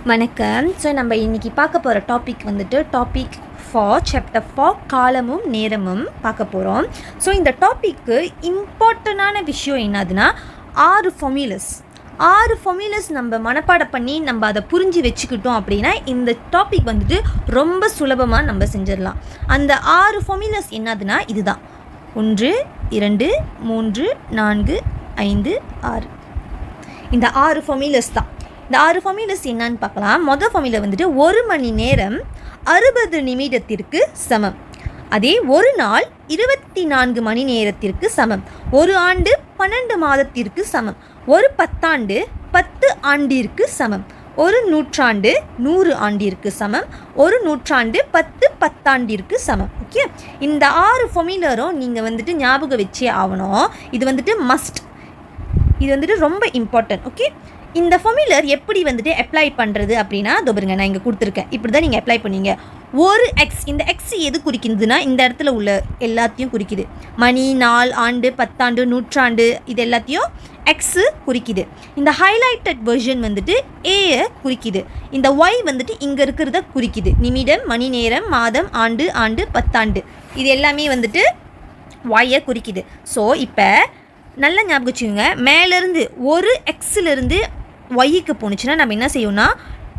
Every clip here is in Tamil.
வணக்கம். ஸோ நம்ம இன்றைக்கி பார்க்க போகிற டாபிக் வந்துட்டு டாபிக் 4 சாப்டர் 4 காலமும் நேரமும் பார்க்க போகிறோம். ஸோ இந்த டாப்பிக்கு இம்பார்ட்டண்டான விஷயம் என்னதுன்னா 6 ஃபார்முலஸ் நம்ம மனப்பாடம் பண்ணி நம்ம அதை புரிஞ்சு வச்சுக்கிட்டோம் அப்படின்னா இந்த டாபிக் வந்துட்டு ரொம்ப சுலபமாக நம்ம செஞ்சிடலாம். அந்த 6 ஃபார்முலஸ் என்னதுன்னா இதுதான் 1 2 3 4 5 6. இந்த 6 ஃபார்முலஸ் தான். இந்த 6 ஃபார்முலஸ் என்னன்னு பார்க்கலாம். மொதல் ஃபார்முலா வந்துட்டு 1 மணி நேரம் 60 நிமிடத்திற்கு சமம். அதே ஒரு நாள் 24 மணி நேரத்திற்கு சமம். ஒரு ஆண்டு 12 மாதத்திற்கு சமம். ஒரு பத்தாண்டு 10 ஆண்டிற்கு சமம். ஒரு நூற்றாண்டு 100 ஆண்டிற்கு சமம். ஒரு நூற்றாண்டு 10 பத்தாண்டிற்கு சமம். ஓகே, இந்த 6 ஃபார்முலரும் நீங்கள் வந்துட்டு ஞாபகம் வச்சே ஆகணும். இது வந்துட்டு மஸ்ட், இது வந்துட்டு ரொம்ப இம்பார்ட்டன்ட். ஓகே, இந்த ஃபார்முலர் எப்படி வந்துட்டு அப்ளை பண்ணுறது அப்படின்னா பாருங்க, நான் இங்கே கொடுத்துருக்கேன். இப்படி தான் நீங்கள் அப்ளை பண்ணீங்க. ஒரு எக்ஸ், இந்த எக்ஸ் எது குறிக்குதுன்னா இந்த இடத்துல உள்ள எல்லாத்தையும் குறிக்குது. மணி, நாள், ஆண்டு, பத்தாண்டு, நூற்றாண்டு, இது எல்லாத்தையும் எக்ஸு குறிக்குது. இந்த ஹைலைட்டட் வெர்ஷன் வந்துட்டு ஏயை குறிக்குது. இந்த ஒய் வந்துட்டு இங்கே இருக்கிறத குறிக்குது. நிமிடம், மணி நேரம், மாதம், ஆண்டு, பத்தாண்டு, இது எல்லாமே வந்துட்டு ஒய்யை குறிக்குது. ஸோ இப்போ நல்லா ஞாபகம் வச்சுக்கோங்க, மேலேருந்து ஒரு எக்ஸிலிருந்து ஒய்க்கு போணுச்சுன்னா நம்ம என்ன செய்வோம்னா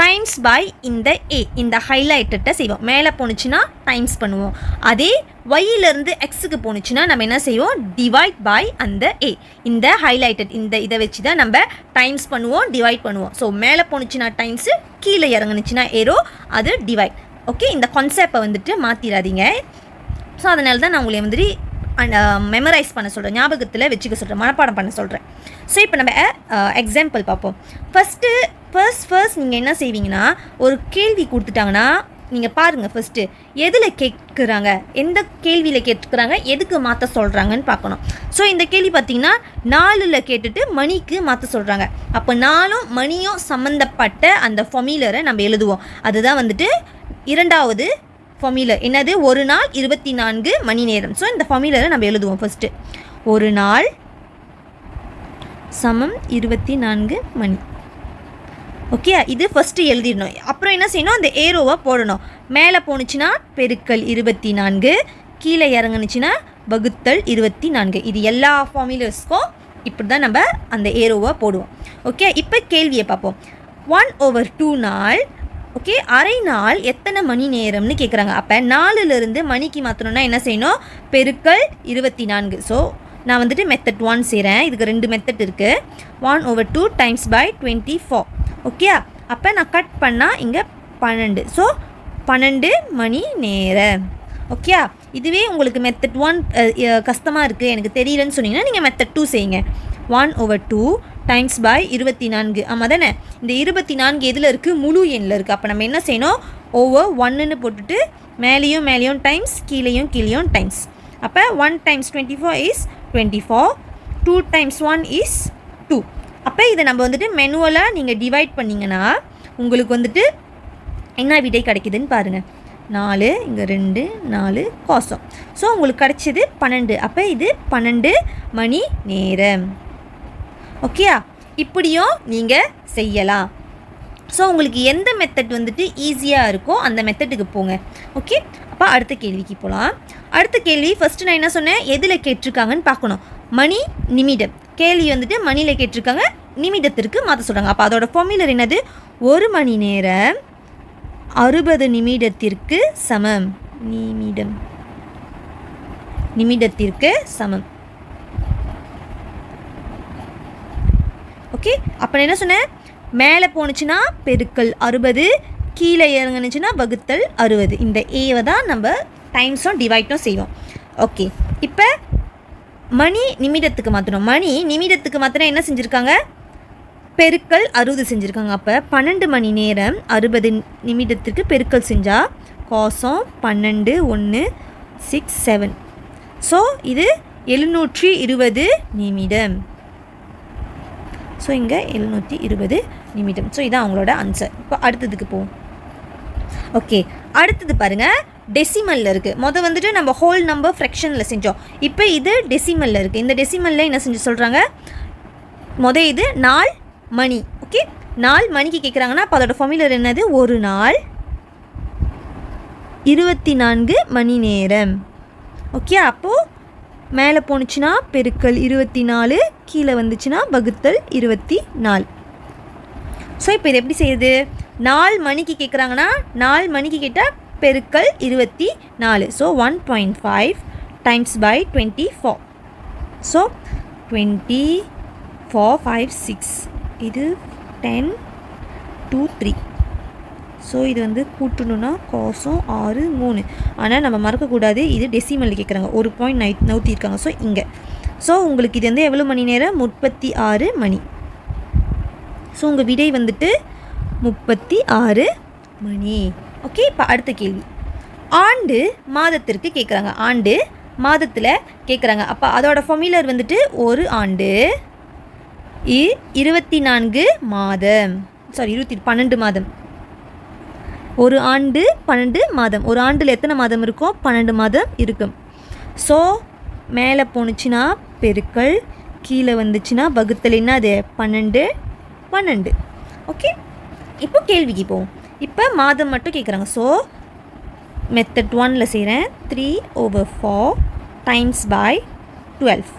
டைம்ஸ் பை இந்த ஏ, இந்த ஹைலைட்டட்டை செய்வோம். மேலே போணுச்சுன்னா டைம்ஸ் பண்ணுவோம். அதே ஒய்யிலேருந்து எக்ஸுக்கு போணுச்சுன்னா நம்ம என்ன செய்வோம், டிவைட் பை அந்த ஏ, இந்த ஹைலைட்டட் இந்த இதை வச்சு தான் நம்ம டைம்ஸ் பண்ணுவோம், டிவைட் பண்ணுவோம். ஸோ மேலே போணுச்சுன்னா டைம்ஸு, கீழே இறங்குனுச்சுன்னா ஏரோ, அது டிவைட். ஓகே, இந்த கான்செப்டை வந்துட்டு மாற்றிடாதீங்க. ஸோ அதனால தான் நான் உங்களை வந்துட்டு மெமரைஸ் பண்ண சொல்கிறேன், ஞாபகத்தில் வச்சுக்க சொல்கிறேன், மனப்பாடம் பண்ண சொல்கிறேன். ஸோ இப்போ நம்ம எக்ஸாம்பிள் பார்ப்போம். ஃபர்ஸ்ட் நீங்கள் என்ன செய்வீங்கன்னா, ஒரு கேள்வி கொடுத்துட்டாங்கன்னா நீங்கள் பாருங்கள், ஃபஸ்ட்டு எதில் கேட்குறாங்க, எந்த கேள்வியில் கேட்டுக்கிறாங்க, எதுக்கு மாற்ற சொல்கிறாங்கன்னு பார்க்கணும். ஸோ இந்த கேள்வி பார்த்திங்கன்னா 4ல் கேட்டுட்டு மணிக்கு மாற்ற சொல்கிறாங்க. அப்போ 4ம் மணியும் சம்மந்தப்பட்ட அந்த ஃபார்முலரை நம்ம எழுதுவோம். அதுதான் வந்துட்டு இரண்டாவது ஃபார்முலா. என்னது, ஒரு நாள் 24 மணி நேரம். ஸோ இந்த ஃபார்முலாவை நம்ம எழுதுவோம். ஃபஸ்ட்டு ஒரு நாள் சமம் 24 மணி. ஓகே, இது ஃபஸ்ட்டு எழுதிடணும். அப்புறம் என்ன செய்யணும், அந்த ஏரோவை போடணும். மேலே போணுச்சுன்னா பெருக்கல் 24, கீழே இறங்குனுச்சுன்னா வகுத்தல் 24. இது எல்லா ஃபார்முலாஸ்க்கும் இப்படி தான் நம்ம அந்த ஏரோவை போடுவோம். ஓகே, இப்போ கேள்வியை பார்ப்போம். 1/2 நாள், ஓகே, அரை நாள் எத்தனை மணி நேரம்னு கேட்குறாங்க. அப்போ 4லிருந்து மணிக்கு மாற்றணும்னா என்ன செய்யணும், பெருக்கல் 24. ஸோ நான் வந்துட்டு மெத்தட் 1 செய்கிறேன். இதுக்கு 2 மெத்தட் இருக்குது. 1/2 டைம்ஸ் பை 24. ஓகே, அப்போ நான் கட் பண்ணால் இங்கே 12. ஸோ 12 மணி நேரம். ஓகே, இதுவே உங்களுக்கு மெத்தட் 1 கஷ்டமாக இருக்குது, எனக்கு தெரியலன்னு சொன்னீங்கன்னா நீங்கள் மெத்தட் 2 செய்யுங்க. 1/2 டைம்ஸ் பை 24. ஆமாம் தானே, இந்த 24 எதில் இருக்குது, முழு எண்ணில் இருக்குது. அப்போ நம்ம என்ன செய்யணும், ஓவர் 1ன்னு போட்டுட்டு மேலேயும் டைம்ஸ், கீழேயும் டைம்ஸ். அப்போ 1 டைம்ஸ் 24 இஸ் 24. 2 times 1 is 2. அப்போ இதை நம்ம வந்துட்டு மெனுவலாக நீங்கள் டிவைட் பண்ணிங்கன்னா உங்களுக்கு வந்துட்டு என்ன விடை கிடைக்குதுன்னு பாருங்கள். 4, இங்கே 2, 4 கோசம். ஸோ உங்களுக்கு கிடைச்சது 12. அப்போ இது 12 மணி நேரம். ஓகேயா, இப்படியும் நீங்கள் செய்யலாம். ஸோ உங்களுக்கு எந்த மெத்தட் வந்துட்டு ஈஸியாக இருக்கோ அந்த மெத்தட்டுக்கு போங்க. ஓகே, அப்போ அடுத்த கேள்விக்கு போகலாம். அடுத்த கேள்வி ஃபஸ்ட்டு நான் என்ன சொன்னேன், எதில் கேட்டிருக்காங்கன்னு பார்க்கணும். மணி, நிமிடம். கேள்வி வந்துட்டு மணியில் கேட்டிருக்காங்க, நிமிடத்திற்கு மாற்ற சொல்கிறாங்க. அப்போ அதோட ஃபார்முலா என்னது, 1 மணி நேரம் 60 நிமிடத்திற்கு சமம். நிமிடத்திற்கு சமம். ஓகே, அப்போ என்ன சொன்னேன், மேலே போணுச்சுன்னா பெருக்கல் 60, கீழே இறங்குனுச்சுன்னா வகுத்தல் 60. இந்த ஏவை தான் நம்ம டைம்ஸும் டிவைட்டும் செய்வோம். ஓகே, இப்போ மணி நிமிடத்துக்கு மாற்றணும். மணி நிமிடத்துக்கு மாற்றினா என்ன செஞ்சுருக்காங்க, பெருக்கல் 60 செஞ்சுருக்காங்க. அப்போ 12 மணி நேரம் 60 நிமிடத்திற்கு பெருக்கல் செஞ்சால் கோசம் 12 1 6 7. ஸோ இது 720 நிமிடம். ஸோ இங்கே 720 நிமிடம். ஸோ இதான் அவங்களோட ஆன்சர். இப்போ அடுத்ததுக்கு போவோம். ஓகே, அடுத்தது பாருங்கள், டெசிமலில் இருக்குது. வந்துட்டு நம்ம ஹோல் நம்பர் ஃப்ராக்ஷனில் செஞ்சோம். இப்போ இது டெசிமலில் இருக்குது. இந்த டெசிமலில் என்ன செஞ்சு சொல்கிறாங்க, இது நாள் மணி. ஓகே, நாள் மணிக்கு கேட்குறாங்கன்னா அப்போ அதோட ஃபார்முலா என்னது? ஒரு நாள் 24 மணி நேரம். ஓகே, அப்போது மேலே போணுச்சுன்னா பெருக்கல் 24, கீழே வந்துச்சுன்னா வகுத்தல் 24. ஸோ இப்போ இது எப்படி செய்யுது? நாள் மணிக்கு கேட்குறாங்கன்னா நாள் மணிக்கு கேட்டால் பெருக்கல் 24. So 1.5 times by 24. ஸோ 24, 5, 6, இது 10, 2, 3. ஸோ இது வந்து கூட்டணுன்னா கோசம் 6, 3. ஆனால் நம்ம மறக்கக்கூடாது, இது டெசிமலில் கேட்குறாங்க, ஒரு பாயிண்ட் நவுத்திருக்காங்க. ஸோ இங்கே ஸோ உங்களுக்கு இது வந்து எவ்வளோ மணி நேரம்? 36 மணி. ஸோ உங்கள் விடை வந்துட்டு 36 மணி. ஓகே, இப்போ அடுத்த கேள்வி. ஆண்டு மாதத்திற்கு கேட்குறாங்க. ஆண்டு மாதத்தில் கேட்குறாங்க. அப்போ அதோட ஃபார்முலர் வந்துட்டு ஒரு ஆண்டு 24 மாதம். சாரி 12 மாதம். ஒரு ஆண்டு 12 மாதம். ஒரு ஆண்டில் எத்தனை மாதம் இருக்கும்? 12 மாதம் இருக்கும். ஸோ மேலே போணுச்சுன்னா பெருக்கல், கீழே வந்துச்சுன்னா வகுத்தல். என்ன அது? 12, 12. ஓகே, இப்போ கேள்விக்கு போவோம். இப்போ மாதம் மட்டும் கேட்குறாங்க. ஸோ மெத்தட் 1ல் செய்கிறேன். 3/4 டைம்ஸ் பை 12.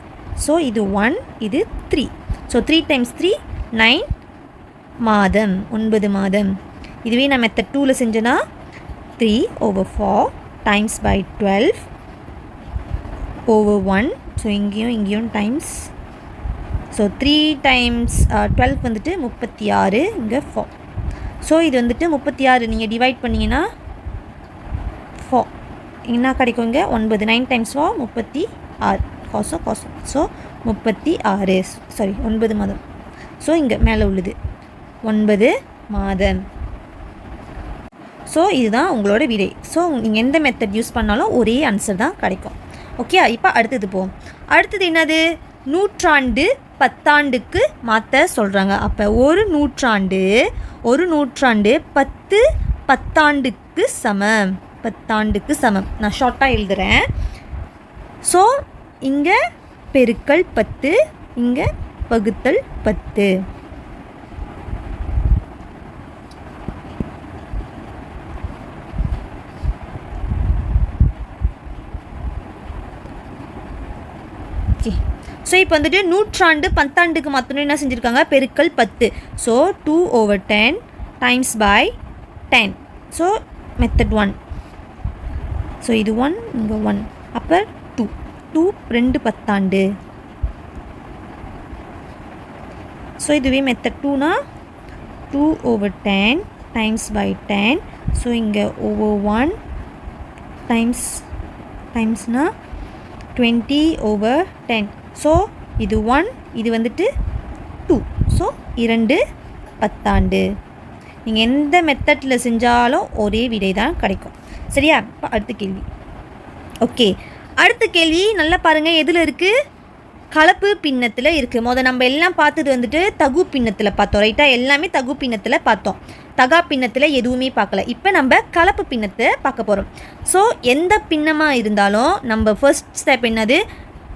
ஸோ இது 1, இது 3. ஸோ 3 டைம்ஸ் 3 9 மாதம், 9 மாதம். இதுவே நான் மெத்தட் 2ல் செஞ்சேன்னா 3/4 டைம்ஸ் பை 12/1. ஸோ இங்கேயும் டைம்ஸ். ஸோ 3 டைம்ஸ் 12 வந்துட்டு 36, இங்கே 4. ஸோ இது வந்துட்டு 36 நீங்கள் டிவைட் பண்ணிங்கன்னா 4 என்ன கிடைக்கும்? இங்கே 9. 9 டைம்ஸ் 4 36 கோசம். ஸோ 36, சாரி 9 மாதம். ஸோ இங்கே மேலே உள்ளது 9 மாதம். ஸோ இதுதான் உங்களோட விடை. ஸோ நீங்கள் எந்த மெத்தட் யூஸ் பண்ணாலும் ஒரே ஆன்சர் தான் கிடைக்கும். ஓகே, இப்போ அடுத்தது போவோம். அடுத்தது என்னது? நூற்றாண்டு பத்தாண்டுக்கு மாற்ற சொல்கிறாங்க. அப்போ ஒரு நூற்றாண்டு 10 பத்தாண்டுக்கு சமம். 10 சமம். நான் ஷார்ட்டாக எழுதுகிறேன். ஸோ இங்கே பெருக்கல் 10, இங்கே வகுத்தல் 10. ஓகே, ஸோ இப்போ வந்துட்டு நூற்றாண்டு பத்தாண்டுக்கு மாற்றணும் என்ன செஞ்சுருக்காங்க? பெருக்கல் 10. So 2/10 times by 10. So method 1. So இது 1, இங்கே 1. அப்போ 2 2 பத்தாண்டு. ஸோ இதுவே மெத்தட் 2னா 2/10 டைம்ஸ் பை 10. ஸோ இங்கே over 1 டைம்ஸ்னா 20/10. ஸோ இது 1, இது வந்துட்டு 2. ஸோ 2 பத்தாண்டு. நீங்கள் எந்த மெத்தடில் செஞ்சாலும் ஒரே விடை தான் கிடைக்கும். சரியா? இப்போ அடுத்த கேள்வி. ஓகே, அடுத்த கேள்வி நல்லா பாருங்கள். எதில் இருக்குது? கலப்பு பின்னத்தில் இருக்குது. நம்ம எல்லாம் பார்த்தது வந்துட்டு தகு பின்னத்தில் பார்த்தோம். ரைட்டாக? எல்லாமே தகு பின்னத்தில் பார்த்தோம். தகா பின்னத்தில் எதுவுமே பார்க்கல. இப்போ நம்ம கலப்பு பின்னத்தை பார்க்க போகிறோம். ஸோ எந்த பின்னமாக இருந்தாலும் நம்ம ஃபர்ஸ்ட் ஸ்டெப் என்னது?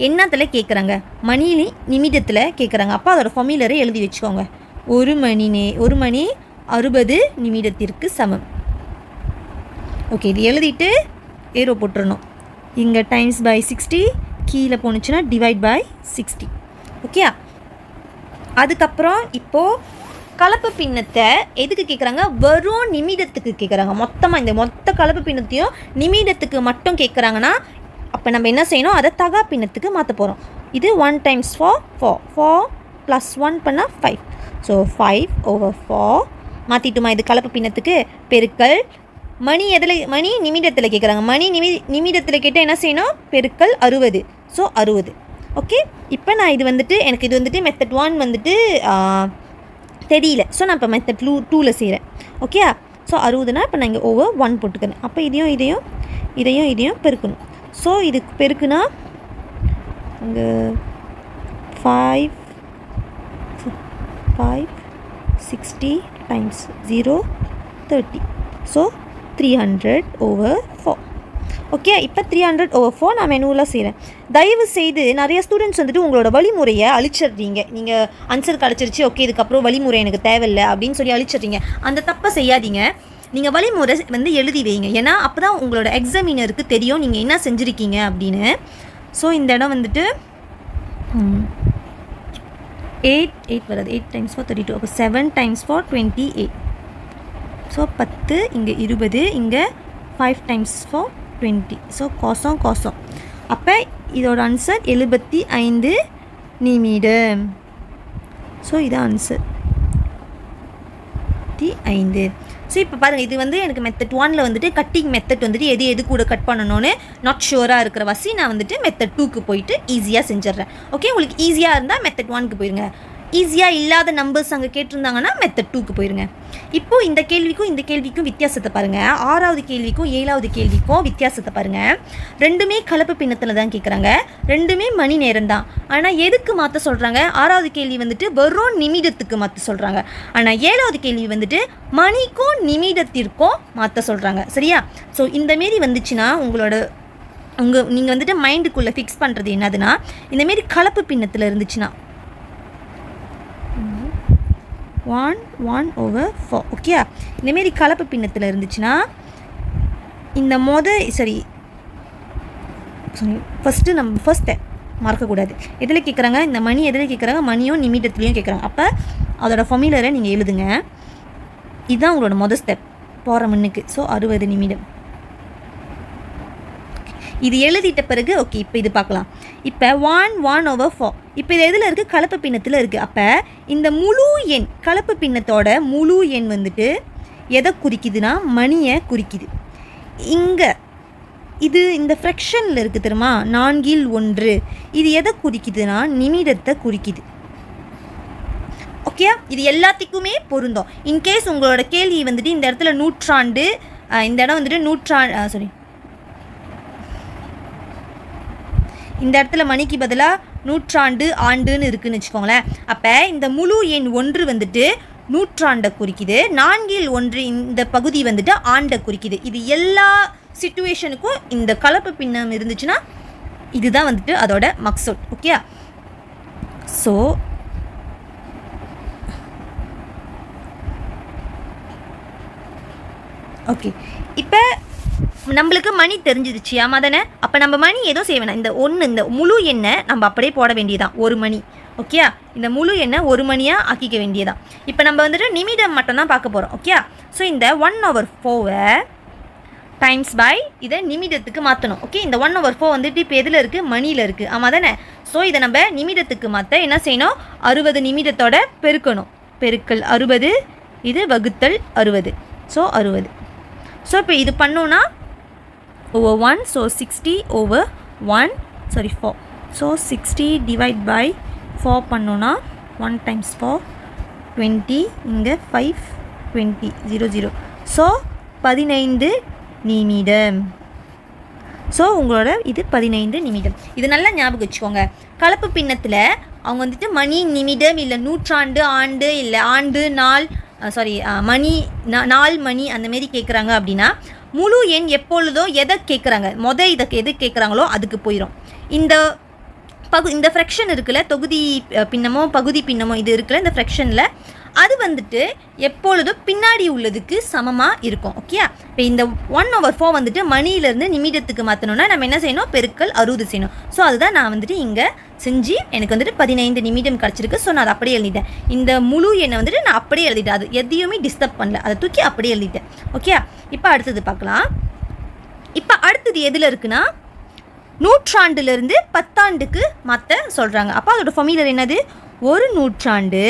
என்னத்தில் கேட்குறாங்க? மணி நிமிடத்தில் கேட்குறாங்க. அப்போ அதோட ஃபார்முலரை எழுதி வச்சுக்கோங்க. ஒரு மணி 60 நிமிடத்திற்கு சமம். ஓகே, இது எழுதிட்டு ஏரோ போட்டுருணும். இங்கே டைம்ஸ் பை 60, கீழே போணுச்சுன்னா டிவைட் பை 60. ஓகே, அதுக்கப்புறம் இப்போது கலப்பு பின்னத்தை எதுக்கு கேட்குறாங்க? வெறும் நிமிடத்துக்கு கேட்குறாங்க. மொத்தமாக இந்த மொத்த கலப்பு பின்னத்தையும் நிமிடத்துக்கு மட்டும் கேட்குறாங்கன்னா அப்போ நம்ம என்ன செய்யணும்? அதை தகா பின்னத்துக்கு மாற்ற போகிறோம். இது 1 டைம்ஸ் 4 + 1 பண்ணால் 5. ஸோ 5/4 மாற்றிட்டுமா? இது கலப்பு பின்னத்துக்கு பெருக்கல் மணி நிமிடத்தில் கேட்குறாங்க. மணி நிமிடத்தில் கேட்டால் என்ன செய்யணும்? பெருக்கல் 60. ஸோ 60. ஓகே, இப்போ நான் இது வந்துட்டு மெத்தட் 1 வந்துட்டு தெரியல. ஸோ நான் இப்போ மெத்தட் 2ல் செய்கிறேன். ஓகே, ஸோ 60னா இப்போ நான் இங்கே over 1 போட்டுக்கிறேன். அப்போ இதையும் பெருக்கணும். ஸோ இதுக்கு பெருக்குனா இங்கே 5 60 டைம்ஸ் 0 30. ஸோ 300/4. ஓகே, இப்போ 300/4 நான் மெனுவலாக செய்கிறேன். தயவு செய்து நிறைய ஸ்டூடெண்ட்ஸ் வந்துட்டு உங்களோட வழிமுறையை அழிச்சிடுறீங்க. நீங்கள் ஆன்சர் கிடச்சிருச்சு, ஓகே இதுக்கப்புறம் வழிமுறை எனக்கு தேவையில்லை அப்படின்னு சொல்லி அழிச்சிடுறீங்க. அந்த தப்பை செய்யாதீங்க. நீங்கள் வழிமுறை வந்து எழுதி வைங்க. ஏன்னா அப்போ தான் உங்களோட எக்ஸாமினருக்கு தெரியும் நீங்கள் என்ன செஞ்சுருக்கீங்க அப்படின்னு. ஸோ இந்த இடம் வந்துட்டு 8 வராது. 8 × 4 32. அப்போ 7 × 4 28. ஸோ 10, இங்கே 20, இங்கே 5 × 4 20. ஸோ கோசம். அப்போ இதோட ஆன்சர் 75 நிமிடம். ஸோ இது ஆன்சர் 75. ஸோ இப்போ பாருங்கள், இது வந்து எனக்கு மெத்தட் 1ல் வந்துட்டு கட்டிங் மெத்தட் வந்துட்டு எது கூட கட் பண்ணணும்னு நாட் ஷுவராக இருக்கிற வசி நான் வந்துட்டு மெத்தட் 2க்கு போயிட்டு ஈஸியாக செஞ்சிட்றேன். ஓகே, உங்களுக்கு ஈஸியாக இருந்தால் மெத்தட் 1க்கு போயிருங்க. ஈஸியாக இல்லாத நம்பர்ஸ் அங்கே கேட்டிருந்தாங்கன்னா மெத்தட் 2க்கு போயிருங்க. இப்போது இந்த கேள்விக்கும் வித்தியாசத்தை பாருங்கள். 6வது கேள்விக்கும் 7வது கேள்விக்கும் வித்தியாசத்தை பாருங்கள். ரெண்டுமே கலப்பு பின்னத்தில் தான் கேட்குறாங்க. ரெண்டுமே மணி நேரம் தான். ஆனால் எதுக்கு மாற்ற சொல்கிறாங்க? 6வது கேள்வி வந்துட்டு வெறும் நிமிடத்துக்கு மாற்ற சொல்கிறாங்க. ஆனால் 7வது கேள்வி வந்துட்டு மணிக்கும் நிமிடத்திற்கும் மாற்ற சொல்கிறாங்க. சரியா? ஸோ இந்தமாரி வந்துச்சுன்னா நீங்கள் வந்துட்டு மைண்டுக்குள்ளே ஃபிக்ஸ் பண்ணுறது என்னதுன்னா, இந்தமாரி கலப்பு பின்னத்தில் இருந்துச்சுன்னா 1/4. ஓகே, இந்தமாரி கலப்பு பின்னத்தில் இருந்துச்சுன்னா இந்த ஃபஸ்ட்டு மறக்கக்கூடாது. எதில் கேட்குறாங்க? இந்த மணி எதில் கேட்குறாங்க? மணியும் நிமிடத்துலேயும் கேட்குறாங்க. அப்போ அதோட ஃபார்முலாவை நீங்கள் எழுதுங்க. இதுதான் உங்களோட மொதல் ஸ்டெப் போகிற மண்ணுக்கு. ஸோ 60 நிமிடம். இது எழுதிட்ட பிறகு ஓகே, இப்போ இது பார்க்கலாம். இப்போ 1/4. இப்போ இது எதில் இருக்குது? கலப்பு பின்னத்தில் இருக்குது. அப்போ இந்த முழு எண், கலப்பு பின்னத்தோட முழு எண் வந்துட்டு எதை குறிக்குதுன்னா மணியை குறிக்குது. இங்கே இது இந்த ஃப்ராக்ஷனில் இருக்குது தெரியுமா, 4/1. இது எதை குறிக்குதுன்னா நிமிடத்தை குறிக்குது. ஓகே, இது எல்லாத்துக்குமே பொருந்தும். இன்கேஸ் உங்களோட கேள்வி வந்துட்டு இந்த இடத்துல நூற்றாண்டு, இந்த இடம் வந்துட்டு இந்த இடத்துல மணிக்கு பதிலாக நூற்றாண்டு ஆண்டுன்னு இருக்குதுன்னு வச்சுக்கோங்களேன். அப்போ இந்த முழு எண் 1 வந்துட்டு நூற்றாண்டை குறிக்குது, 4/1 இந்த பகுதி வந்துட்டு ஆண்டை குறிக்குது. இது எல்லா சிச்சுவேஷனுக்கும் இந்த கலப்பு பின்னம் இருந்துச்சுன்னா இதுதான் வந்துட்டு அதோட மக்சூட். ஓகே, ஸோ ஓகே, இப்போ நம்மளுக்கு மணி தெரிஞ்சிருச்சு. ஆமாம் தானே? அப்போ நம்ம மணி எதுவும் செய்ய வேணாம். இந்த முழு எண்ணை நம்ம அப்படியே போட வேண்டியதான், 1 மணி. ஓகே, இந்த முழு எண்ணை 1 மணியாக ஆக்கிக்க வேண்டியதான். இப்போ நம்ம வந்துட்டு நிமிடம் மட்டும்தான் பார்க்க போகிறோம். ஓகே, ஸோ இந்த 1/4 டைம்ஸ் பை இதை நிமிடத்துக்கு மாற்றணும். ஓகே, இந்த 1/4 வந்துட்டு இப்போ எதில் இருக்குது? மணியில் இருக்குது. ஆமாம் தானே? ஸோ இதை நம்ம நிமிடத்துக்கு மாற்ற என்ன செய்யணும்? 60 நிமிடத்தோட பெருக்கணும். பெருக்கல் 60, இது வகுத்தல் 60. ஸோ 60. ஸோ இப்போ இது பண்ணோன்னா over 1, so 60/1, 4. So 60 divide by 4 பண்ணோன்னா 1 × 4 20, இங்கே 5 20 00. ஸோ 15 நிமிடம். ஸோ உங்களோட இது 15 நிமிடம். இது நல்லா ஞாபகம் வச்சுக்கோங்க. கலப்பு பின்னத்தில் அவங்க வந்துட்டு மணி, நிமிடம், இல்லை நூற்றாண்டு, ஆண்டு, இல்லை ஆண்டு, நாள், மணி, நாள், மணி அந்தமாரி கேட்குறாங்க அப்படின்னா முழு எண் எப்பொழுதோ எதை கேட்குறாங்க, இதை எது கேட்குறாங்களோ அதுக்கு போயிடும். இந்த ஃப்ராக்ஷன் இருக்குல்ல, தொகுதி பின்னமோ பகுதி பின்னமோ இது இருக்குல்ல, இந்த ஃப்ராக்ஷனில் அது வந்துட்டு எப்பொழுதும் பின்னாடி உள்ளதுக்கு சமமாக இருக்கும். ஓகே, இப்போ இந்த 1/4 வந்துட்டு மணியிலேருந்து நிமிடத்துக்கு மாற்றணுன்னா நம்ம என்ன செய்யணும்? பெருக்கல் 60 செய்யணும். ஸோ அதுதான் நான் வந்துட்டு இங்கே செஞ்சு எனக்கு வந்துட்டு 15 நிமிடம் கிடச்சிருக்கு. ஸோ நான் அதை அப்படியே எழுதிட்டேன். இந்த முழு எண்ணை வந்துட்டு நான் அப்படியே எழுதிட்டேன். அது எதையுமே டிஸ்டர்ப் பண்ணல, அதை தூக்கி அப்படியே எழுதிட்டேன். ஓகே, இப்போ அடுத்தது பார்க்கலாம். இப்போ அடுத்தது எதில் இருக்குன்னா நூற்றாண்டுலேருந்து 10 ஆண்டுக்கு மாற்ற சொல்கிறாங்க. அப்போ அதோட ஃபார்முலா என்னது? ஒரு நூற்றாண்டு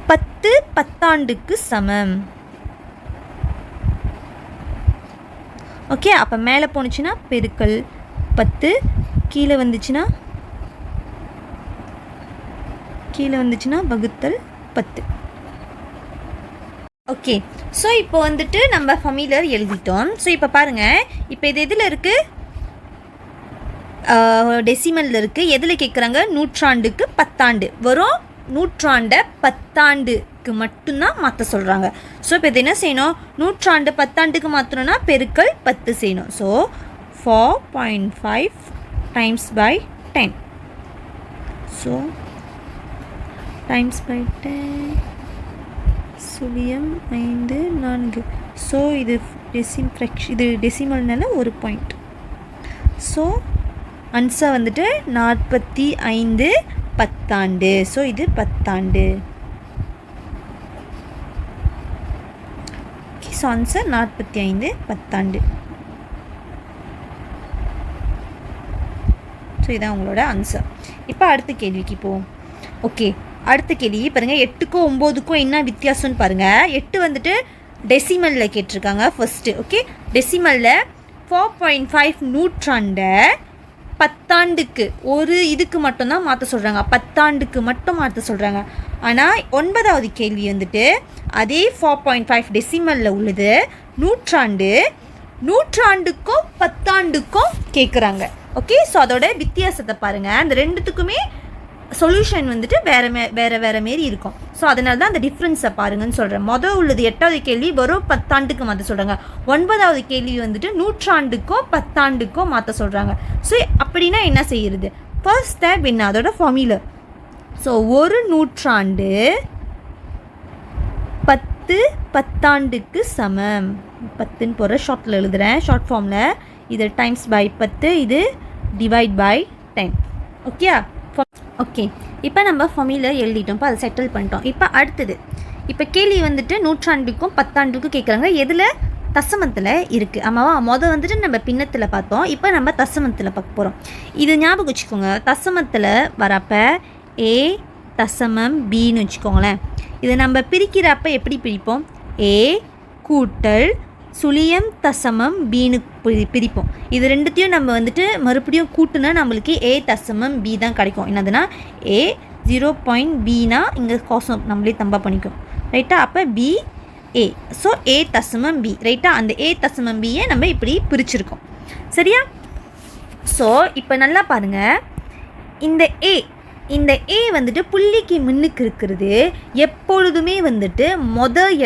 10 பத்தாண்டுக்கு சமம். ஓகே, அப்போ மேலே போணுச்சுன்னா பெருக்கல் 10, கீழே வந்துச்சுன்னா வகுத்தல் 10. ஓகே, ஸோ இப்போ வந்துட்டு நம்ம ஃபார்முலர் எழுதிட்டோம். ஸோ இப்போ பாருங்கள், இப்போ இது எதில் இருக்குது? டெசிமலில் இருக்குது. எதில் கேட்குறாங்க? நூற்றாண்டுக்கு 10 ஆண்டு. வரும் நூற்றாண்டை பத்தாண்டுக்கு மட்டும்தான் மாற்ற சொல்கிறாங்க. ஸோ இப்போ இது என்ன செய்யணும், நூற்றாண்டு பத்தாண்டுக்கு மாற்றணும்னா பெருக்கல் 10 செய்யணும். So 4.5 times by 10. So times by 10 சுழியம் 5 4. ஸோ இது இது டெசிமல்னால ஒரு பாயிண்ட். ஸோ ஆன்சர் வந்துட்டு 45 பத்தாண்டு. ஸோ இது பத்தாண்டு. ஸோ ஆன்சர் 45 பத்தாண்டு. ஸோ இதான் உங்களோட ஆன்சர். இப்போ அடுத்த கேள்விக்கு போவோம். ஓகே, அடுத்த கேள்வி பாருங்கள். 8க்கும் 9க்கும் என்ன வித்தியாசம்னு பாருங்கள். 8 வந்துட்டு டெசிமலில் கேட்டிருக்காங்க ஃபஸ்ட்டு. ஓகே, டெசிமலில் 4.5 நூற்றாண்டை பத்தாண்டுக்கு ஒரு இதுக்கு மட்டும்தான் மாற்ற சொல்கிறாங்க, பத்தாண்டுக்கு மட்டும் மாற்ற சொல்கிறாங்க. ஆனால் 9வது கேள்வி வந்துட்டு அதே 4.5 டெசிமலில் உள்ளது நூற்றாண்டுக்கும் பத்தாண்டுக்கும் கேட்குறாங்க. ஓகே, ஸோ அதோட வித்தியாசத்தை பாருங்கள். அந்த ரெண்டுத்துக்குமே சொல்யூஷன் வந்துட்டு வேறு மாரி இருக்கும். ஸோ அதனால தான் அந்த டிஃப்ரென்ஸை பாருங்கன்னு சொல்கிறேன். உள்ளது 8வது கேள்வி வெறும் பத்தாண்டுக்கு மாற்ற சொல்கிறாங்க. 9வது கேள்வி வந்துட்டு நூற்றாண்டுக்கோ பத்தாண்டுக்கோ மாற்ற சொல்கிறாங்க. ஸோ அப்படின்னா என்ன செய்கிறது, ஃபர்ஸ்ட் ஸ்டெப் என்ன, அதோட ஃபார்முலா. ஸோ ஒரு நூற்றாண்டு 10 பத்தாண்டுக்கு சமம். 10ன்னு போகிற ஷார்ட்டில் எழுதுகிறேன், ஷார்ட் ஃபார்மில். இது டைம்ஸ் பை 10, இது டிவைட் பை 10. ஓகே, இப்போ நம்ம ஃபார்முலா எழுதிட்டோம்ப்பா, அதை செட்டில் பண்ணிட்டோம். இப்போ அடுத்தது, இப்போ கேள்வி வந்துட்டு நூற்றாண்டுக்கும் பத்தாண்டுக்கும் கேட்குறாங்க. எதில், தசமத்தில் இருக்குது. ஆமாவா, வந்துட்டு நம்ம பின்னத்தில் பார்த்தோம், இப்போ நம்ம தசமத்தில் பார்க்க போகிறோம். இது ஞாபகம் வச்சுக்கோங்க, தசமத்தில் வரப்போ ஏ தசமம் பின்னு வச்சுக்கோங்களேன். இதை நம்ம பிரிக்கிறப்ப எப்படி பிரிப்போம், ஏ கூட்டல் சுழியம் தசமம் பின்னு பிரிப்போம். இது ரெண்டுத்தையும் நம்ம வந்துட்டு மறுபடியும் கூட்டுனா நம்மளுக்கு ஏ தசமம் பி தான் கிடைக்கும். என்னதுன்னா ஏ 0.பினா இங்கே கோசம் நம்மளே தம்பா பண்ணிக்கும், ரைட்டா. அப்போ B A, so A தசமம் B, ரைட்டா. அந்த ஏ தசமம் பியை நம்ம இப்படி பிரிச்சுருக்கோம், சரியா. ஸோ இப்போ நல்லா பாருங்கள், இந்த ஏ வந்துட்டு புள்ளிக்கு முன்னுக்கு இருக்கிறது எப்பொழுதுமே வந்துட்டு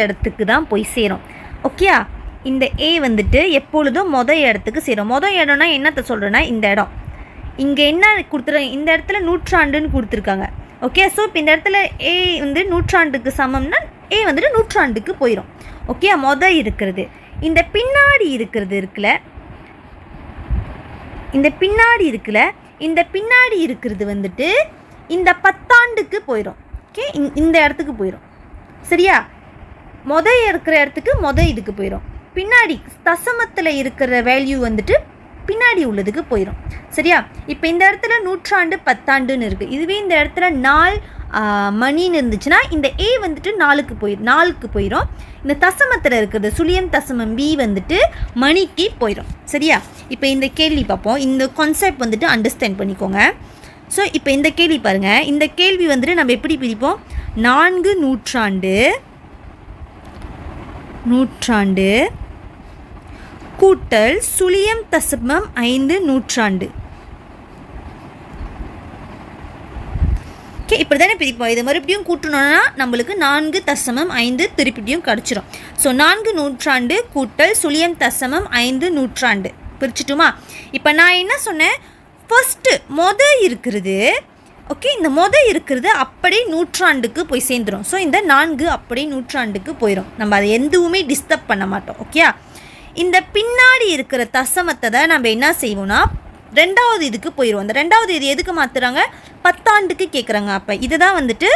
இடத்துக்கு தான் போய் சேரும். ஓகே, இந்த ஏ வந்துட்டு எப்பொழுதும் இடத்துக்கு சேரும். இடம்னா என்னத்தை சொல்கிறேன்னா, இந்த இடம் இங்கே என்ன கொடுத்துருக்காங்க, இந்த இடத்துல நூற்றாண்டுன்னு கொடுத்துருக்காங்க. ஓகே, ஸோ இப்போ இந்த இடத்துல ஏ வந்து நூற்றாண்டுக்கு சமம்னா ஏ வந்துட்டு நூற்றாண்டுக்கு போயிடும். ஓகே, இருக்கிறது இந்த பின்னாடி இருக்குல்ல, இந்த பின்னாடி இருக்கிறது வந்துட்டு இந்த பத்தாண்டுக்கு போயிடும். ஓகே, இந்த இடத்துக்கு போயிடும், சரியா. இருக்கிற இடத்துக்கு இதுக்கு போயிடும். பின்னாடி தசமத்தில் இருக்கிற வேல்யூ வந்துட்டு பின்னாடி உள்ளதுக்கு போயிடும், சரியா. இப்போ இந்த இடத்துல நூற்றாண்டு பத்தாண்டுன்னு இருக்குது. இதுவே இந்த இடத்துல நாள் மணின்னு இருந்துச்சுன்னா இந்த ஏ வந்துட்டு நாலுக்கு போயிடும். இந்த தசமத்தில் இருக்கிறது சுழியம் தசமம் பி வந்துட்டு மணிக்கு போயிடும், சரியா. இப்போ இந்த கேள்வி பார்ப்போம். இந்த கான்செப்ட் வந்துட்டு அண்டர்ஸ்டாண்ட் பண்ணிக்கோங்க. ஸோ இப்போ இந்த கேள்வி பாருங்கள். இந்த கேள்வி வந்துட்டு நம்ம எப்படி பிரிப்போம், 4 நூற்றாண்டு கூட்டல் சுழியம் தசமம் 5 நூற்றாண்டு. ஓகே, இப்படி தானே பிரிப்போம். இது மறுபடியும் கூட்டணும்னா நம்மளுக்கு 4 தசமம் 5 திருப்பியும் கிடச்சிரும். ஸோ 4 நூற்றாண்டு கூட்டல் சுழியம் தசமம் 5 நூற்றாண்டு பிரிச்சுட்டுமா. இப்போ நான் என்ன சொன்னேன், ஃபஸ்ட்டு இருக்கிறது. ஓகே, இந்த இருக்கிறது அப்படியே நூற்றாண்டுக்கு போய் சேர்ந்துடும். ஸோ இந்த 4 அப்படியே நூற்றாண்டுக்கு போயிடும். நம்ம அதை எதுவுமே டிஸ்டர்ப் பண்ண மாட்டோம். ஓகே, இந்த பின்னாடி இருக்கிற தசமத்தை தான் நம்ம என்ன செய்வோம்னா 2வது இதுக்கு போயிடுவோம். அந்த 2வது இது எதுக்கு மாற்றுறாங்க, பத்தாண்டுக்கு கேட்குறாங்க. அப்போ இதுதான் வந்துட்டு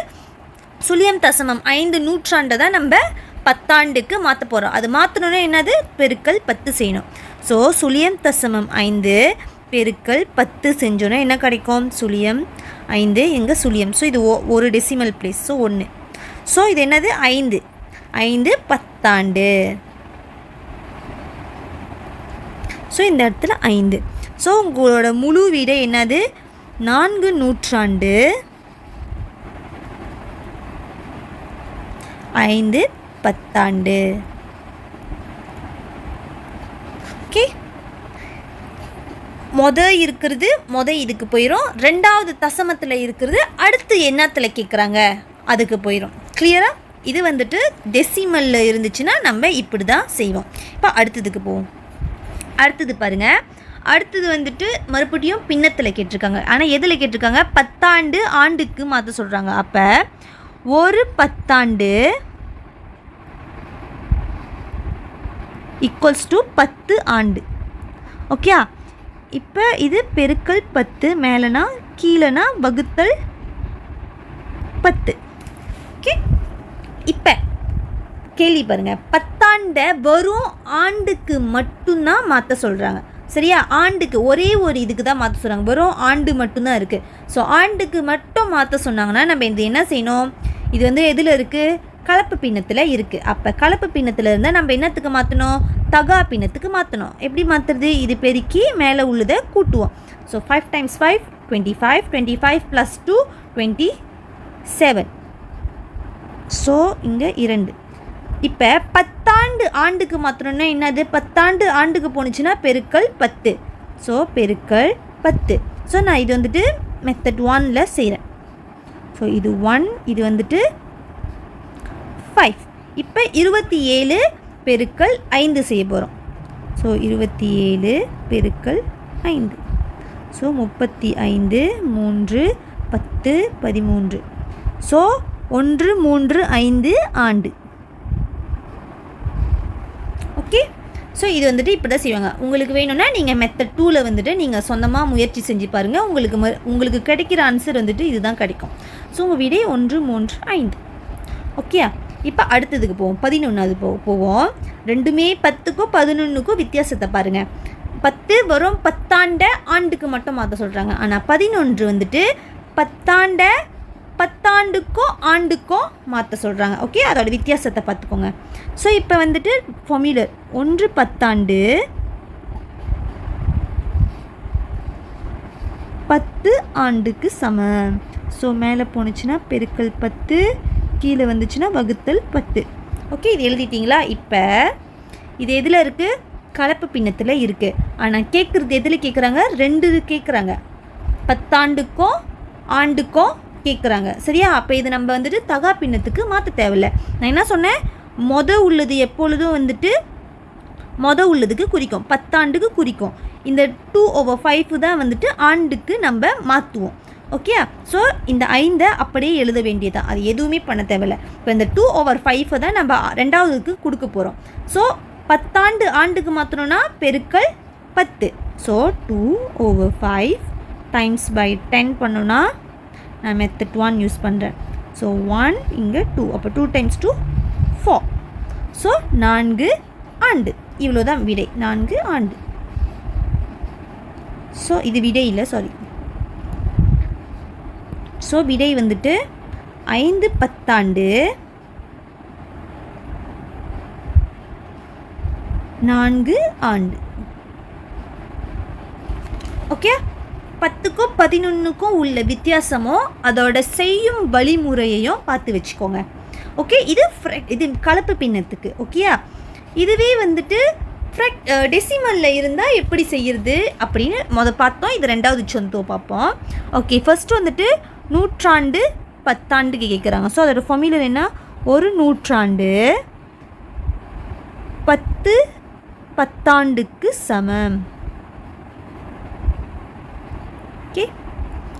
சுழியம் தசமம் 5 நூற்றாண்டை தான் நம்ம பத்தாண்டுக்கு மாற்ற போகிறோம். அது மாற்றணுன்னா என்னது, பெருக்கல் 10 செய்யணும். ஸோ சுழியம் தசமம் 5 பெருக்கல் 10 செஞ்சோன்னா என்ன கிடைக்கும், சுழியம் 5 எங்கே சுழியம். ஸோ இது ஒரு டெசிமல் பிளேஸ், ஸோ 1. ஸோ இது என்னது, 5 பத்தாண்டு. ஸோ இந்த இடத்துல 5. ஸோ உங்களோட முழு வீடு என்னது, 4 நூற்றாண்டு 5 பத்தாண்டு. ஓகே, இருக்கிறது இதுக்கு போயிடும், ரெண்டாவது தசமத்தில் இருக்கிறது அடுத்து என்னத்தில் கேட்குறாங்க அதுக்கு போயிடும். கிளியராக? இது வந்துட்டு டெசிமலில் இருந்துச்சுன்னா நம்ம இப்படி தான் செய்வோம். இப்போ அடுத்ததுக்கு போவோம். அடுத்தது பாருங்கள், அடுத்தது வந்துட்டு மறுபடியும் பின்னத்தில் கேட்டிருக்காங்க. ஆனால் எதில் கேட்டிருக்காங்க? பத்தாண்டு ஆண்டுக்கு மாற்ற சொல்கிறாங்க. அப்போ ஒரு பத்தாண்டு ஈக்குவல்ஸ் டு 10 ஆண்டு. ஓகே, இப்போ இது பெருக்கல் 10, மேலேனா கீழேனா வகுத்தல் 10. ஓகே, இப்போ கேள்வி பாருங்கள், பத்தாண்டை வெறும் ஆண்டுக்கு மட்டும்தான் மாற்ற சொல்கிறாங்க. சரியா? ஆண்டுக்கு ஒரே ஒரு இதுக்கு தான் மாற்ற சொல்கிறாங்க, வெறும் ஆண்டு மட்டும்தான் இருக்குது. ஸோ ஆண்டுக்கு மட்டும் மாற்ற சொன்னாங்கன்னா நம்ம இது என்ன செய்யணும்? இது வந்து எதில் இருக்குது? கலப்பு பின்னத்தில் இருக்குது. அப்போ கலப்பு பின்னத்தில் இருந்தால் நம்ம என்னத்துக்கு மாற்றணும்? தகா பின்னத்துக்கு மாற்றணும். எப்படி மாற்றுறது? இது பெருக்கி மேலே உள்ளதை கூட்டுவோம். ஸோ 5 × 5 25, 25 + 2 27. ஸோ இங்கே 2. இப்போ பத்தாண்டு ஆண்டுக்கு மாற்றணுன்னா என்னது? பத்தாண்டு ஆண்டுக்கு போணுச்சுன்னா பெருக்கல் 10. ஸோ பெருக்கல் 10. ஸோ நான் இது வந்துட்டு மெத்தட் 1ல் செய்கிறேன். ஸோ இது 1, இது வந்துட்டு 5. இப்போ 27 பெருக்கல் 5 செய்ய போகிறோம். ஸோ 27 பெருக்கல் 5. ஸோ 35, 3, 10, 13. ஸோ 1, 3, 5 ஆண்டு. ஓகே, ஸோ இது வந்துட்டு இப்படி தான் செய்வாங்க. உங்களுக்கு வேணும்னா நீங்கள் மெத்தட் 2ல் வந்துட்டு நீங்கள் சொந்தமாக முயற்சி செஞ்சு பாருங்கள். உங்களுக்கு கிடைக்கிற ஆன்சர் வந்துட்டு இதுதான் கிடைக்கும். ஸோ உங்கள் விடை 1, 3, 5. ஓகே, இப்போ அடுத்ததுக்கு போவோம். 11வது போவோம். ரெண்டுமே 10க்கும் 11க்கும் வித்தியாசத்தை பாருங்கள். 10 வெறும் பத்தாண்டை ஆண்டுக்கு மட்டும் மாற்ற சொல்கிறாங்க. ஆனால் 11 வந்துட்டு பத்தாண்டுக்கும் ஆண்டுக்கும் மாற்ற சொல்கிறாங்க. ஓகே, அதோட வித்தியாசத்தை பார்த்துக்கோங்க. ஸோ இப்போ வந்துட்டு ஃபார்முலா 1 பத்தாண்டு 10 ஆண்டுக்கு சமம். ஸோ மேலே போணுச்சுன்னா பெருக்கல் 10, கீழே வந்துச்சுன்னா வகுத்தல் 10. ஓகே, இது எழுதிட்டிங்களா? இப்போ இது எதில் இருக்குது? கலப்பு பின்னத்தில் இருக்குது. ஆனால் கேட்குறது எதில் கேட்குறாங்க? 2 கேட்குறாங்க. பத்தாண்டுக்கும் ஆண்டுக்கும் கேட்குறாங்க. சரியா? அப்போ இது நம்ம வந்துட்டு தகா பின்னத்துக்கு மாற்ற தேவையில்லை. நான் என்ன சொன்னேன்? உள்ளது எப்பொழுதும் வந்துட்டு உள்ளதுக்கு குறிக்கும், பத்தாண்டுக்கு குறிக்கும். இந்த 2/5 தான் வந்துட்டு ஆண்டுக்கு நம்ம மாற்றுவோம். ஓகே, ஸோ இந்த 5 அப்படியே எழுத வேண்டியதான், அது எதுவுமே பண்ண தேவையில்லை. இப்போ இந்த 2/5 தான் நம்ம ரெண்டாவதுக்கு கொடுக்க போகிறோம். ஸோ பத்தாண்டு ஆண்டுக்கு மாற்றணும்னா பெருக்கல் 10. ஸோ 2/5 டைம்ஸ் பை 10 பண்ணோன்னா நான் மெத்தட் 1 யூஸ் பண்ணுறேன். ஸோ 1 இங்கே 2, அப்போ 2 × 2 4. ஸோ 4 ஆண்டு. இவ்வளோ தான் விடை, 4 ஆண்டு. ஸோ இது விடை இல்லை, சாரி. ஸோ விடை வந்துட்டு 5 பத்தாண்டு 4 ஆண்டு. ஓகே, 10க்கும் 11க்கும் உள்ள வித்தியாசமும் அதோட செய்யும் வழிமுறையையும் பார்த்து வச்சுக்கோங்க. ஓகே, இது கலப்பு பின்னத்துக்கு. ஓகே, இதுவே வந்துட்டு டெசிமலில் இருந்தால் எப்படி செய்கிறது அப்படின்னு பார்த்தோம். இது ரெண்டாவது சொந்தம் பார்ப்போம். ஓகே, ஃபர்ஸ்ட் வந்துட்டு நூற்றாண்டு பத்தாண்டுக்கு கேட்குறாங்க. ஸோ அதோட ஃபார்முலா என்ன? ஒரு நூற்றாண்டு 10 பத்தாண்டுக்கு சமம். ஓகே,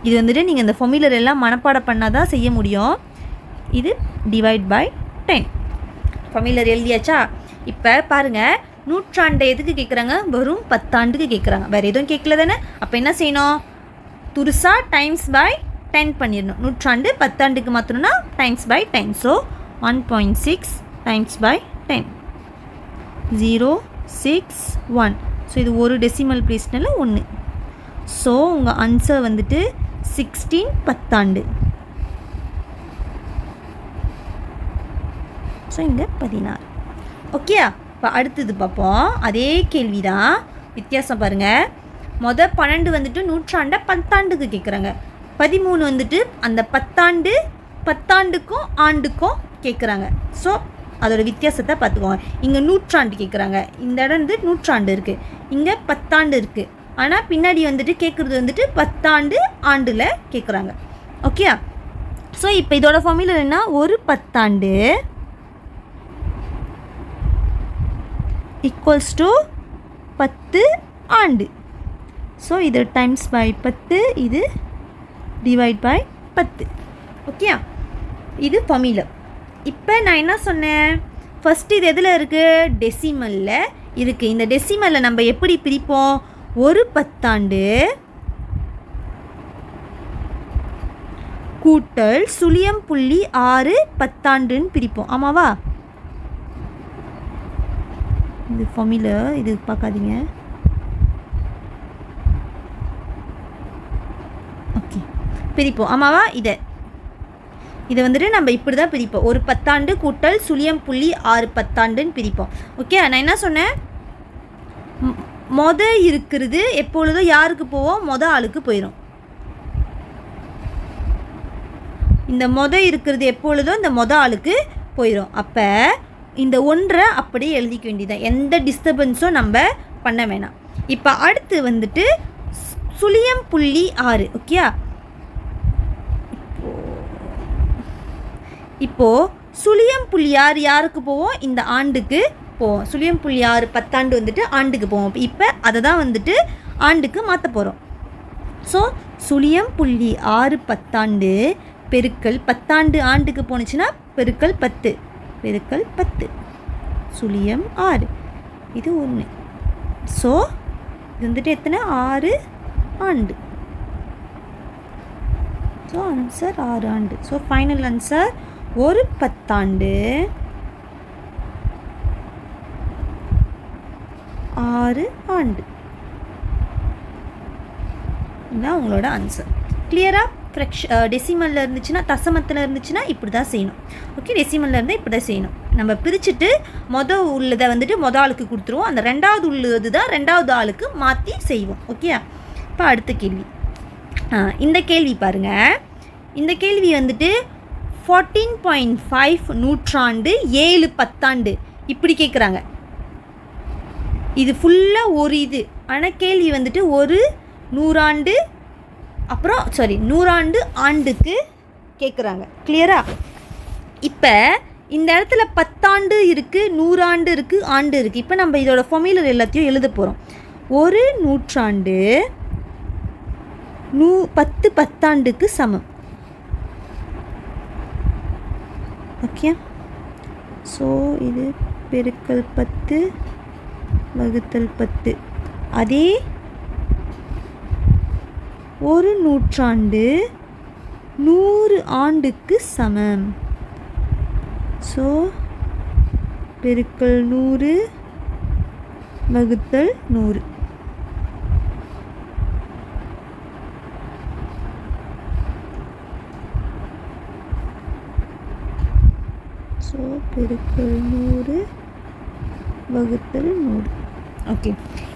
இது வந்துட்டு நீங்கள் இந்த ஃபார்முலா எல்லாம் மனப்பாடம் பண்ணால் தான் செய்ய முடியும். இது டிவைட் பை 10. ஃபார்முலா எழுதியாச்சா? இப்போ பாருங்கள், நூற்றாண்டை எதுக்கு கேட்குறாங்க? வெறும் பத்தாண்டுக்கு கேட்குறாங்க, வேறு எதுவும் கேட்கல தானே. அப்போ என்ன செய்யணும்? துருசா டைம்ஸ் பை 10 பண்ணிடணும். நூற்றாண்டு பத்தாண்டுக்கு மாற்றணும்னா times by 10. So 1.6 times by 10 0.61. So இது ஒரு டெசிமல் பிளேஸ்னால 1. ஸோ உங்கள் ஆன்சர் வந்துட்டு 16 பத்தாண்டு. ஸோ இங்கே 16. ஓகே, இப்போ அடுத்தது பார்ப்போம். அதே கேள்வி தான், வித்தியாசம் பாருங்கள். 12 வந்துட்டு நூற்றாண்டை பத்தாண்டுக்கு கேட்குறாங்க. 13 வந்துட்டு அந்த பத்தாண்டுக்கும் ஆண்டுக்கும் கேட்குறாங்க. ஸோ அதோட வித்தியாசத்தை பார்த்துக்கோங்க. இங்கே நூற்றாண்டு கேட்குறாங்க, இந்த இடம் வந்து நூற்றாண்டு இருக்குது, இங்கே பத்தாண்டு இருக்குது. ஆனால் பின்னாடி வந்துட்டு கேட்குறது வந்துட்டு பத்தாண்டு ஆண்டில் கேட்குறாங்க. ஓகே, ஸோ இப்போ இதோட ஃபார்முலா என்ன, ஒரு பத்தாண்டு ஈக்குவல்ஸ் டு 10 ஆண்டு. ஸோ இது டைம்ஸ் பை 10, இது டிவைட் பை 10. ஓகே, இது ஃபார்முலா. இப்போ நான் என்ன சொன்னேன், ஃபஸ்ட்டு இது எதில் இருக்குது, டெசிமலில் இருக்குது. இந்த டெசிமலில் நம்ம எப்படி பிரிப்போம், ஒரு பத்தாண்டு கூட்டல் 0.6 பத்தாண்டுன்னு பிரிப்போம். ஆமாவா, இது ஃபார்முலா, இது பார்க்காதீங்க. ஓகே, பிரிப்போம். ஆமாவா, இதை வந்துட்டு நம்ம இப்படி தான் பிரிப்போம். ஒரு பத்தாண்டு கூட்டல் 0.6 பத்தாண்டுன்னு பிரிப்போம். ஓகே, நான் என்ன சொன்னேன், இருக்கிறது எப்பொழுதும் யாருக்கு போவோம், ஆளுக்கு போயிடும். இந்த இருக்கிறது எப்பொழுதும் இந்த ஆளுக்கு போயிடும். அப்போ இந்த ஒன்றை அப்படியே எழுதிக்க வேண்டியதான், எந்த டிஸ்டர்பன்ஸும் நம்ம பண்ண வேணாம். இப்போ அடுத்து வந்துட்டு 0.6. ஓகே, இப்போது 0.6 யாருக்கு போவோம், இந்த ஆண்டுக்கு போவோம். 0.6 பத்தாண்டு வந்துட்டு ஆண்டுக்கு போவோம். இப்போ அதை தான் வந்துட்டு ஆண்டுக்கு மாற்ற போகிறோம். ஸோ 0.6 பத்தாண்டு பெருக்கல் பத்தாண்டு ஆண்டுக்கு போணுச்சுன்னா பெருக்கல் 10 பெருக்கல் 10 0.6, இது 1. ஸோ இது வந்துட்டு எத்தனை, 6 ஆண்டு. ஸோ ஆன்சர் 6 ஆண்டு. ஸோ ஃபைனல் ஆன்சர் ஒரு பத்தாண்டு 6 ஆண்டு. இதுதான் உங்களோட ஆன்சர். கிளியராக டெசிமலில் இருந்துச்சுன்னா, தசமத்தில் இருந்துச்சுன்னா இப்படி தான் செய்யணும். ஓகே, டெசிமலில் இருந்தால் இப்படி தான் செய்யணும். நம்ம பிரிச்சுட்டு உள்ளதை வந்துட்டு ஆளுக்கு கொடுத்துருவோம். அந்த ரெண்டாவது உள்ளது தான் ரெண்டாவது ஆளுக்கு மாற்றி செய்வோம். ஓகே, இப்போ அடுத்த கேள்வி. இந்த கேள்வி பாருங்கள். இந்த கேள்வி வந்துட்டு 14.5 நூற்றாண்டு 7 பத்தாண்டு இப்படி கேட்குறாங்க. இது ஃபுல்லாக ஒரு இது, ஆனால் கேள்வி வந்துட்டு ஒரு 100 ஆண்டு, அப்புறம் 100 ஆண்டுக்கு கேட்குறாங்க. கிளியரா? இப்போ இந்த இடத்துல 10 ஆண்டு இருக்குது, 100 ஆண்டு இருக்குது, ஆண்டு இருக்குது. இப்போ நம்ம இதோட ஃபார்முலா எல்லாத்தையும் எழுத போகிறோம். ஒரு நூற்றாண்டு 10 பத்தாண்டுக்கு சமம். ஓகே, ஸோ இது பெருக்கல் 10 வகுத்தல் 10. அதே ஒரு நூற்றாண்டு 100 ஆண்டுக்கு சமம். ஸோ பெருக்கல் 100 வகுத்தல் 100. ஸோ பெருக்கல் 100 வகுத்தல் 100. ஓகே,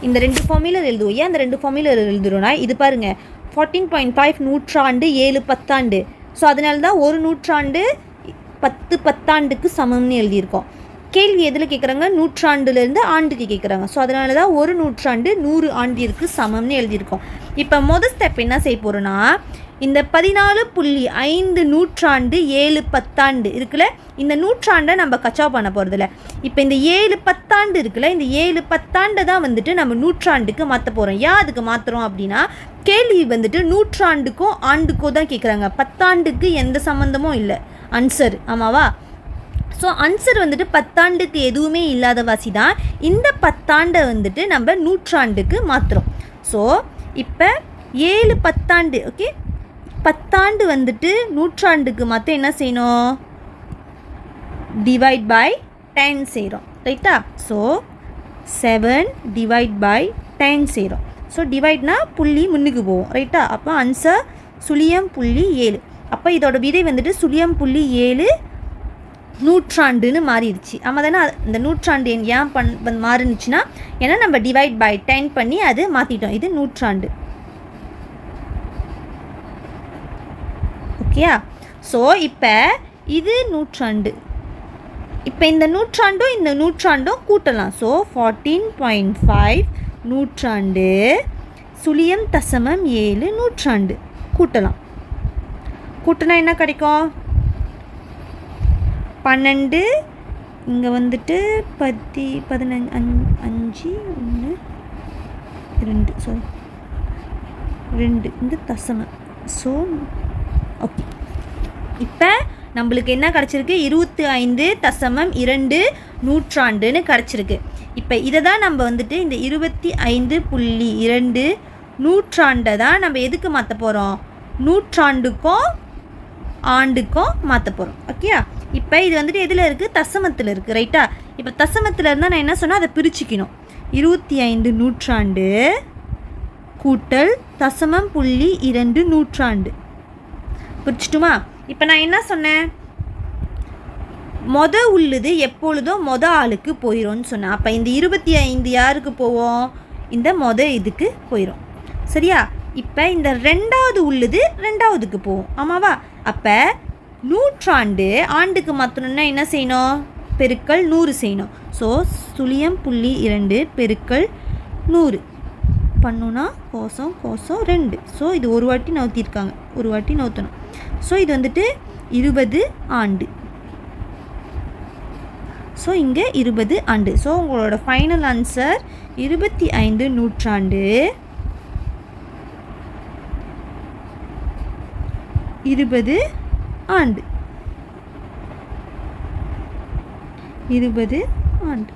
இந்த ரெண்டு ஃபார்முலா எழுதுவோம். ஏன் அந்த ரெண்டு ஃபார்முலா எழுதுறோன்னா, இது பாருங்கள், 14.5 நூற்றாண்டு 7 பத்தாண்டு. ஸோ அதனால தான் ஒரு நூற்றாண்டு 10 பத்தாண்டுக்கு சமம்னு எழுதியிருக்கோம். கேள்வி எதில் கேட்குறாங்க, நூற்றாண்டுலேருந்து ஆண்டுக்கு கேட்குறாங்க. ஸோ அதனால தான் ஒரு நூற்றாண்டு 100 ஆண்டிற்கு சமம்னு எழுதியிருக்கோம். இப்போ முதல் ஸ்டெப் என்ன செய்ய போகிறோன்னா, இந்த 14.5 நூற்றாண்டு 7 பத்தாண்டு இருக்குல்ல, இந்த நூற்றாண்டை நம்ம கச்சா பண்ண போகிறதில்ல. இப்போ இந்த 7 பத்தாண்டு இருக்குல்ல, இந்த 7 பத்தாண்டை தான் வந்துட்டு நம்ம நூற்றாண்டுக்கு மாற்ற போகிறோம். ஏன் அதுக்கு மாற்றுறோம் அப்படின்னா, கேள்வி வந்துட்டு நூற்றாண்டுக்கும் ஆண்டுக்கும் தான் கேட்குறாங்க. பத்தாண்டுக்கு எந்த சம்மந்தமும் இல்லை ஆன்சர். ஆமாவா? ஸோ ஆன்சர் வந்துட்டு பத்தாண்டுக்கு எதுவுமே இல்லாத வாசி தான். இந்த பத்தாண்டை வந்துட்டு நம்ம நூற்றாண்டுக்கு மாற்றுறோம். ஸோ இப்போ 7 பத்தாண்டு, ஓகே, பத்தாண்டு வந்துட்டு நூற்றாண்டுக்கு மாற்ற என்ன செய்யணும், டிவைட் பை 10 செய்கிறோம். ரைட்டா? ஸோ 7 டிவைட் பை 10 செய்கிறோம். ஸோ டிவைட்னா புள்ளி முன்னுக்கு போவோம். ரைட்டா? அப்போ ஆன்சர் 0.7. அப்போ இதோட விடை வந்துட்டு 0.7 நூற்றாண்டுன்னு மாறிடுச்சு. ஆமாம் தானே? இந்த நூற்றாண்டு ஏன் மாறினுச்சுன்னா, ஏன்னா நம்ம டிவைட் பை 10 பண்ணி அது மாற்றிட்டோம். இது நூற்றாண்டு. ஓகேயா? ஸோ இப்போ இது நூற்றாண்டு. இப்போ இந்த நூற்றாண்டும் கூட்டலாம். ஸோ 14.5 நூற்றாண்டு 0.7 நூற்றாண்டு கூட்டலாம். கூட்டினா என்ன கிடைக்கும்? 12 இங்கே வந்துட்டு 15 5 1 2 சாரி 2 இந்த தசமம். ஸோ ஓகே, இப்போ நம்மளுக்கு என்ன கிடச்சிருக்கு? 25.2 நூற்றாண்டுன்னு கிடச்சிருக்கு. இப்போ இதை தான் நம்ம வந்துட்டு இந்த 25.2 நூற்றாண்டை தான் நம்ம எதுக்கு மாற்ற போகிறோம்? நூற்றாண்டுக்கும் ஆண்டுக்கும் மாற்ற போகிறோம். ஓகேயா? இப்போ இது வந்துட்டு எதில் இருக்குது? தசமத்தில் இருக்குது. ரைட்டா? இப்போ தசமத்தில் இருந்தால் நான் என்ன சொன்னால் அதை பிரிச்சுக்கணும். 25 நூற்றாண்டு கூட்டல் 0.2 நூற்றாண்டு. பிரிச்சுட்டுமா? இப்போ நான் என்ன சொன்னேன்? உள்ளது எப்பொழுதும் ஆளுக்கு போயிடும்னு சொன்னேன். அப்போ இந்த 25 யாருக்கு போவோம்? இந்த இதுக்கு போயிடும். சரியா? இப்போ இந்த ரெண்டாவது உள்ளது ரெண்டாவதுக்கு போவோம். ஆமாவா? அப்போ நூற்றாண்டு ஆண்டுக்கு மாற்றணுன்னா என்ன செய்யணும்? பெருக்கல் 100 செய்யணும். ஸோ 0.2 பெருக்கல் 100 பண்ணுனா கோசம் 2. ஸோ இது ஒரு வாட்டி நவுத்திருக்காங்க, ஒரு வாட்டி நவுத்தணும். ஸோ இது வந்துட்டு 20 ஆண்டு. ஸோ இங்கே 20 ஆண்டு. ஸோ உங்களோட ஃபைனல் ஆன்சர் 25 நூற்றாண்டு 20 ஆண்டு. 20 ஆண்டு.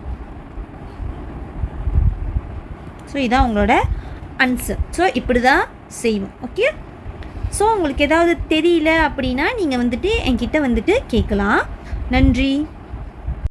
ஸோ இதான் உங்களோட ஆன்சர். ஸோ இப்படி தான் செய்வோம். ஓகே? ஸோ உங்களுக்கு ஏதாவது தெரியல அப்படின்னா நீங்கள் வந்துட்டு என்கிட்ட வந்துட்டு கேட்கலாம். நன்றி.